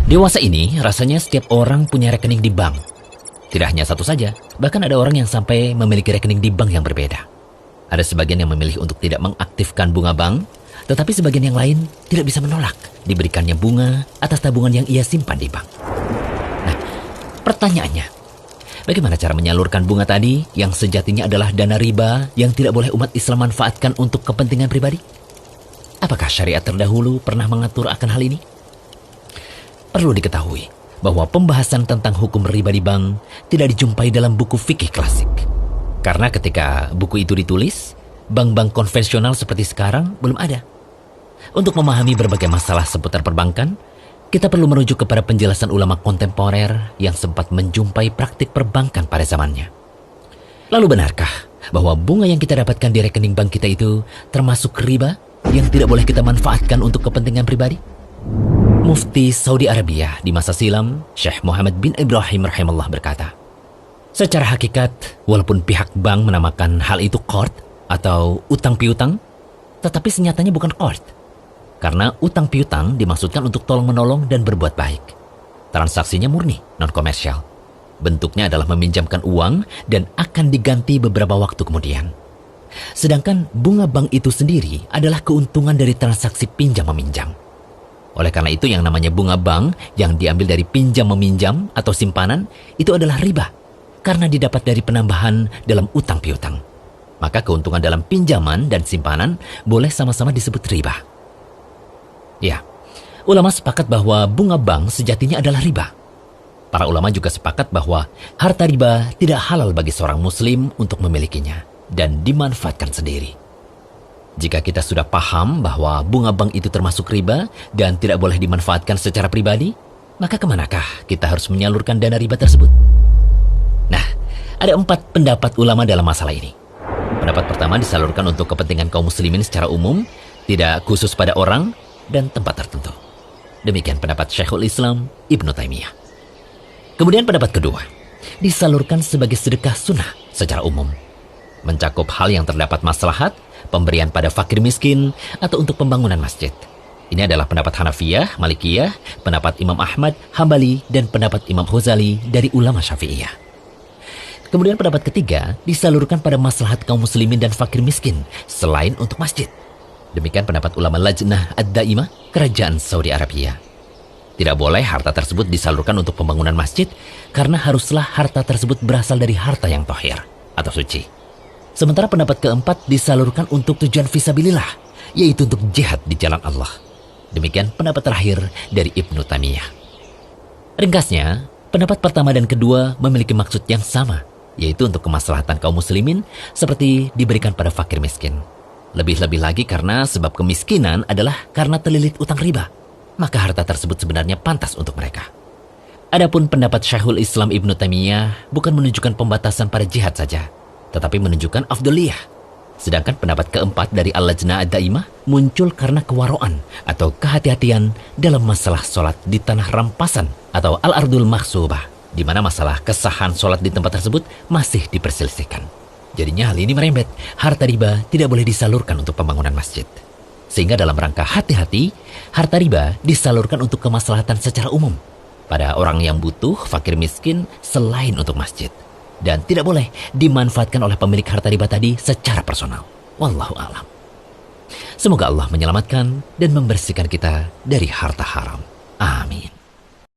Dewasa ini rasanya setiap orang punya rekening di bank. Tidak hanya satu saja, bahkan ada orang yang sampai memiliki rekening di bank yang berbeda. Ada sebagian yang memilih untuk tidak mengaktifkan bunga bank, tetapi sebagian yang lain tidak bisa menolak diberikannya bunga atas tabungan yang ia simpan di bank. Nah, pertanyaannya, bagaimana cara menyalurkan bunga tadi yang sejatinya adalah dana riba yang tidak boleh umat Islam manfaatkan untuk kepentingan pribadi? Apakah syariat terdahulu pernah mengatur akan hal ini? Perlu diketahui bahwa pembahasan tentang hukum riba di bank tidak dijumpai dalam buku fikih klasik. Karena ketika buku itu ditulis, bank-bank konvensional seperti sekarang belum ada. Untuk memahami berbagai masalah seputar perbankan, kita perlu merujuk kepada penjelasan ulama kontemporer yang sempat menjumpai praktik perbankan pada zamannya. Lalu benarkah bahwa bunga yang kita dapatkan di rekening bank kita itu termasuk riba yang tidak boleh kita manfaatkan untuk kepentingan pribadi? Mufti Saudi Arabia di masa silam, Syekh Muhammad bin Ibrahim rahimahullah berkata, secara hakikat, walaupun pihak bank menamakan hal itu qard atau utang piutang, tetapi senyatanya bukan qard. Karena utang piutang dimaksudkan untuk tolong-menolong dan berbuat baik. Transaksinya murni, non-komersial. Bentuknya adalah meminjamkan uang dan akan diganti beberapa waktu kemudian. Sedangkan bunga bank itu sendiri adalah keuntungan dari transaksi pinjam-meminjam. Oleh karena itu yang namanya bunga bank yang diambil dari pinjam-meminjam atau simpanan itu adalah riba karena didapat dari penambahan dalam utang piutang. Maka keuntungan dalam pinjaman dan simpanan boleh sama-sama disebut riba. Ya, ulama sepakat bahwa bunga bank sejatinya adalah riba. Para ulama juga sepakat bahwa harta riba tidak halal bagi seorang muslim untuk memilikinya dan dimanfaatkan sendiri. Jika kita sudah paham bahwa bunga bank itu termasuk riba dan tidak boleh dimanfaatkan secara pribadi, maka kemanakah kita harus menyalurkan dana riba tersebut? Nah, ada 4 pendapat ulama dalam masalah ini. Pendapat pertama disalurkan untuk kepentingan kaum muslimin secara umum, tidak khusus pada orang dan tempat tertentu. Demikian pendapat Syekhul Islam Ibnu Taimiyah. Kemudian pendapat kedua, disalurkan sebagai sedekah sunnah secara umum, mencakup hal yang terdapat maslahat, pemberian pada fakir miskin, atau untuk pembangunan masjid. Ini adalah pendapat Hanafiyah, Malikiyah, pendapat Imam Ahmad, Hambali, dan pendapat Imam Ghazali dari ulama Syafi'iyah. Kemudian pendapat ketiga disalurkan pada maslahat kaum muslimin dan fakir miskin selain untuk masjid. Demikian pendapat ulama Lajnah Ad-Daimah Kerajaan Saudi Arabia. Tidak boleh harta tersebut disalurkan untuk pembangunan masjid karena haruslah harta tersebut berasal dari harta yang tohir atau suci. Sementara pendapat keempat disalurkan untuk tujuan fisabilillah, yaitu untuk jihad di jalan Allah. Demikian pendapat terakhir dari Ibnu Taimiyah. Ringkasnya, pendapat pertama dan kedua memiliki maksud yang sama, yaitu untuk kemaslahatan kaum muslimin seperti diberikan pada fakir miskin. Lebih-lebih lagi karena sebab kemiskinan adalah karena terlilit utang riba, maka harta tersebut sebenarnya pantas untuk mereka. Adapun pendapat Syekhul Islam Ibnu Taimiyah bukan menunjukkan pembatasan pada jihad saja, tetapi menunjukkan afdoliyah. Sedangkan pendapat keempat dari Al-Lajnah Ad-Daimah muncul karena kewaraan atau kehati-hatian dalam masalah sholat di tanah rampasan atau Al-Ardul Makhsubah, di mana masalah kesahan sholat di tempat tersebut masih diperselisihkan. Jadinya hal ini merembet, harta riba tidak boleh disalurkan untuk pembangunan masjid. Sehingga dalam rangka hati-hati, harta riba disalurkan untuk kemaslahatan secara umum pada orang yang butuh, fakir miskin, selain untuk masjid. Dan tidak boleh dimanfaatkan oleh pemilik harta riba tadi secara personal. Wallahu a'lam. Semoga Allah menyelamatkan dan membersihkan kita dari harta haram.